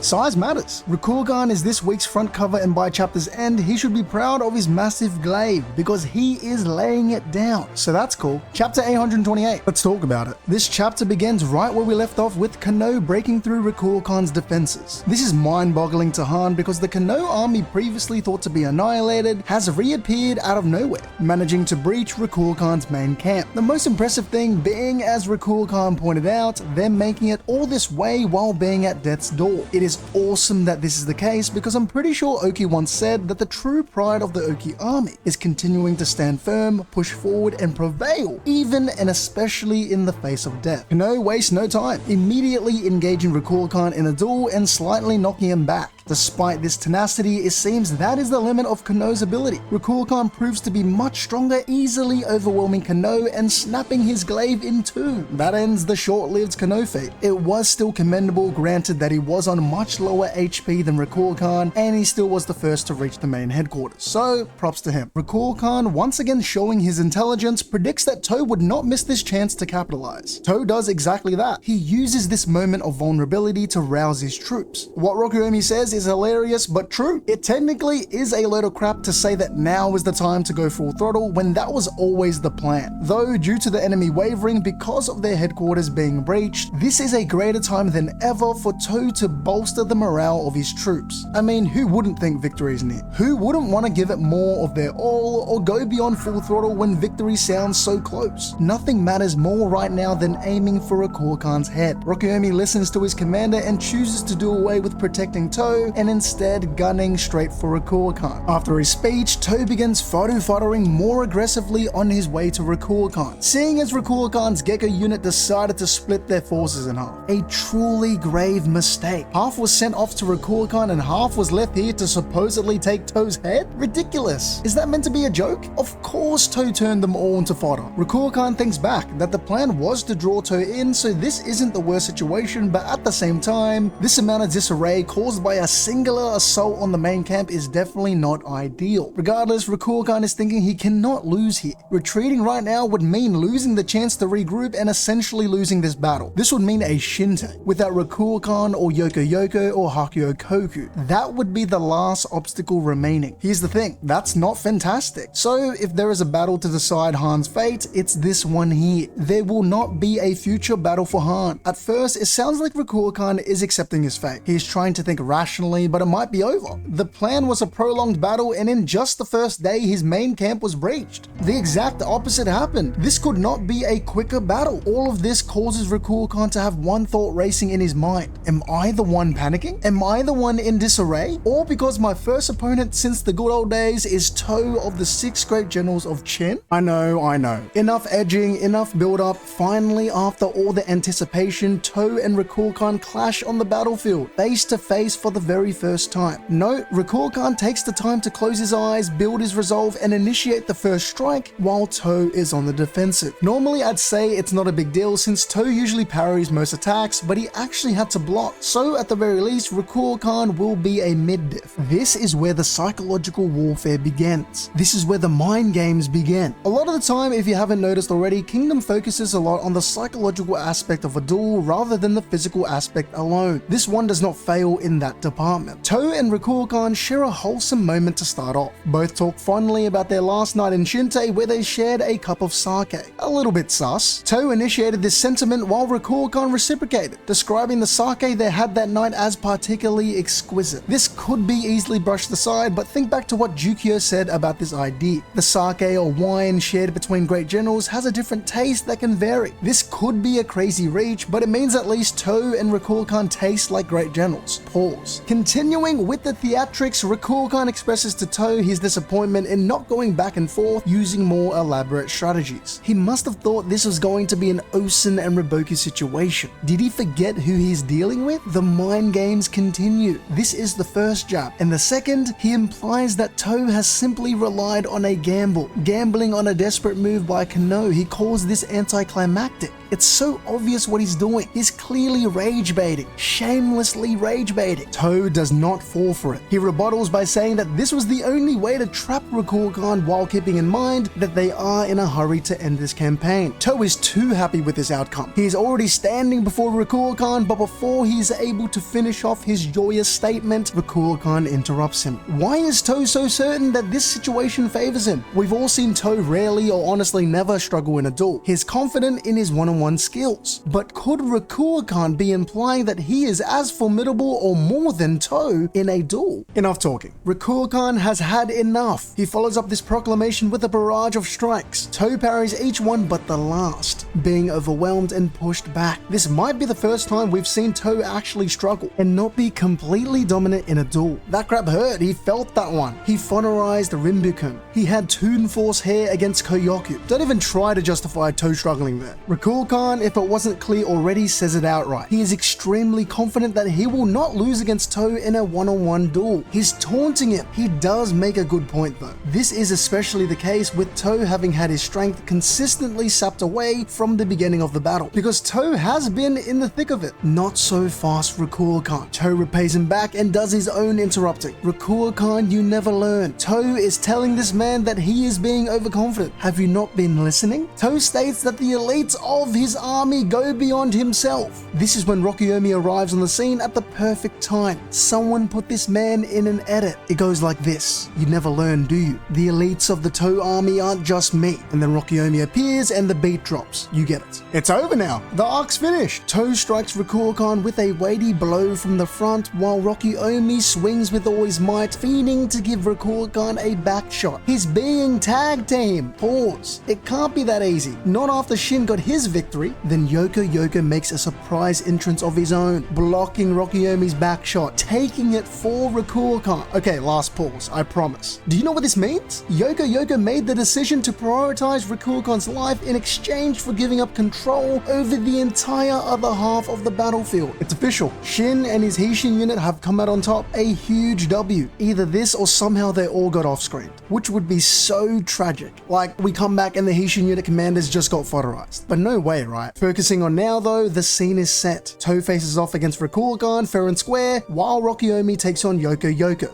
Size matters. Rokugan is this week's front cover, and by chapter's end, he should be proud of his massive glaive because he is laying it down. So that's cool. Chapter 828. Let's talk about it. This chapter begins right where we left off with Cano breaking through Rokugan's defenses. This is mind-boggling to Han because the Cano army previously thought to be annihilated has reappeared out of nowhere, managing to breach Rokugan's main camp. The most impressive thing being, as Rokugan pointed out, them making it all this way while being at death's door. It is awesome that this is the case because I'm pretty sure OUKI once said that the true pride of the OUKI army is continuing to stand firm, push forward, and prevail, even and especially in the face of death. Cano wastes no time, immediately engaging Rokugan in a duel and slightly knocking him back. Despite this tenacity, it seems that is the limit of Cano's ability. Rokugan proves to be much stronger, easily overwhelming Cano and snapping his glaive in two. That ends the short-lived Cano fate. It was still commendable, granted that he was on much lower HP than Rokugan, and he still was the first to reach the main headquarters, so props to him. Rokugan, once again showing his intelligence, predicts that Toh would not miss this chance to capitalize. Toh does exactly that. He uses this moment of vulnerability to rouse his troops. What Rokuyomi says is hilarious but true. It technically is a load of crap to say that now is the time to go full throttle when that was always the plan. Though due to the enemy wavering because of their headquarters being breached, this is a greater time than ever for Toh to bolster the morale of his troops. I mean, who wouldn't think victory is near? Who wouldn't want to give it more of their all or go beyond full throttle when victory sounds so close? Nothing matters more right now than aiming for Rokugan's head. Rokuyomi listens to his commander and chooses to do away with protecting Toh and instead gunning straight for Rokugan. After his speech, Toh begins photo-photoing more aggressively on his way to Rokugan, seeing as Rokugan's Gecko unit decided to split their forces in half. A truly grave mistake. Half was sent off to Rokugan and half was left here to supposedly take Toh's head? Ridiculous. Is that meant to be a joke? Of course Toh turned them all into fodder. Rokugan thinks back that the plan was to draw Toh in, so this isn't the worst situation, but at the same time, this amount of disarray caused by a singular assault on the main camp is definitely not ideal. Regardless, Rokugan is thinking he cannot lose here. Retreating right now would mean losing the chance to regroup and essentially losing this battle. This would mean a Shinte without Rokugan or Yoko or Hakuyo Koku. That would be the last obstacle remaining. Here's the thing, that's not fantastic. So if there is a battle to decide Han's fate, it's this one here. There will not be a future battle for Han. At first, it sounds like Rokugan is accepting his fate. He's trying to think rationally, but it might be over. The plan was a prolonged battle, and in just the first day, his main camp was breached. The exact opposite happened. This could not be a quicker battle. All of this causes Rokugan to have one thought racing in his mind. Am I the one panicking? Am I the one in disarray? Or because my first opponent since the good old days is Toh of the 6 great generals of Qin? I know. Enough edging, enough build up. Finally, after all the anticipation, Toh and Rokugan clash on the battlefield, face to face for the very first time. Note, Rokugan takes the time to close his eyes, build his resolve, and initiate the first strike while Toh is on the defensive. Normally I'd say it's not a big deal since Toh usually parries most attacks, but he actually had to block, so at the very least Rokugan will be a mid-diff. This is where the psychological warfare begins. This is where the mind games begin. A lot of the time, if you haven't noticed already, Kingdom focuses a lot on the psychological aspect of a duel rather than the physical aspect alone. This one does not fail in that department. Toh and Rokugan share a wholesome moment to start off. Both talk fondly about their last night in Shinte where they shared a cup of sake. A little bit sus. Toh initiated this sentiment while Rokugan reciprocated, describing the sake they had that night as particularly exquisite. This could be easily brushed aside, but think back to what Jukyo said about this idea. The sake or wine shared between great generals has a different taste that can vary. This could be a crazy reach, but it means at least Toh and Rokugan taste like great generals. Pause. Continuing with the theatrics, Rokugan expresses to Toh his disappointment in not going back and forth using more elaborate strategies. He must have thought this was going to be an Osen and Riboku situation. Did he forget who he's dealing with? The mind games continue. This is the first jab, and the second, he implies that Toh has simply relied on a gamble. Gambling on a desperate move by Cano, he calls this anticlimactic. It's so obvious what he's doing. He's clearly rage baiting, shamelessly rage baiting. Toh Toh does not fall for it. He rebuttals by saying that this was the only way to trap Rokugan while keeping in mind that they are in a hurry to end this campaign. Toh is too happy with this outcome. He is already standing before Rokugan, but before he is able to finish off his joyous statement, Rokugan interrupts him. Why is Toh so certain that this situation favors him? We've all seen Toh rarely or honestly never struggle in a duel. He's confident in his one-on-one skills. But could Rokugan be implying that he is as formidable or more than Toh in a duel? Enough talking. Rokugan has had enough. He follows up this proclamation with a barrage of strikes. Toh parries each one but the last, being overwhelmed and pushed back. This might be the first time we've seen Toh actually struggle and not be completely dominant in a duel. That crap hurt. He felt that one. He phonerized Rinbukun. He had Toon Force hair against Koyoku. Don't even try to justify Toh struggling there. Rokugan, if it wasn't clear already, says it outright. He is extremely confident that he will not lose against Toh in a one-on-one duel. He's taunting him. He does make a good point though. This is especially the case with Toh having had his strength consistently sapped away from the beginning of the battle, because Toh has been in the thick of it. Not so fast Rokugan. Toh repays him back and does his own interrupting. Rokugan, you never learn. Toh is telling this man that he is being overconfident. Have you not been listening? Toh states that the elites of his army go beyond himself. This is when Rokyomi arrives on the scene at the perfect time. Someone put this man in an edit. It goes like this. You never learn, do you? The elites of the Toh army aren't just me. And then Rokyomi appears and the beat drops. You get it. It's over now. The arc's finished. Toh strikes Rokugan with a weighty blow from the front while Rokyomi swings with all his might, fiending to give Rokugan a back shot. He's being tag team. Pause. It can't be that easy. Not after Shin got his victory. Then Yoko makes a surprise entrance of his own, blocking Rokyomi's back shot, taking it for Rokugan. Okay, last pause, I promise. Do you know what this means? Yoko made the decision to prioritize Rokugan's life in exchange for giving up control over the entire other half of the battlefield. It's official. Shin and his Heishin unit have come out on top. A huge W. Either this or somehow they all got off-screened, which would be so tragic. Like, we come back and the Heishin unit commanders just got photorized. But no way, right? Focusing on now though, the scene is set. Toh faces off against Rokugan fair and square, while Rokyomi takes on Yoko.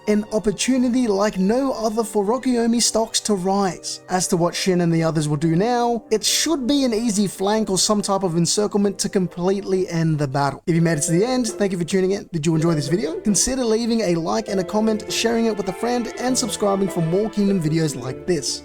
An opportunity like no other for Rokyomi stocks to rise. As to what Shin and the others will do now, it should be an easy flank or some type of encirclement to completely end the battle. If you made it to the end, thank you for tuning in. Did you enjoy this video? Consider leaving a like and a comment, sharing it with a friend, and subscribing for more Kingdom videos like this.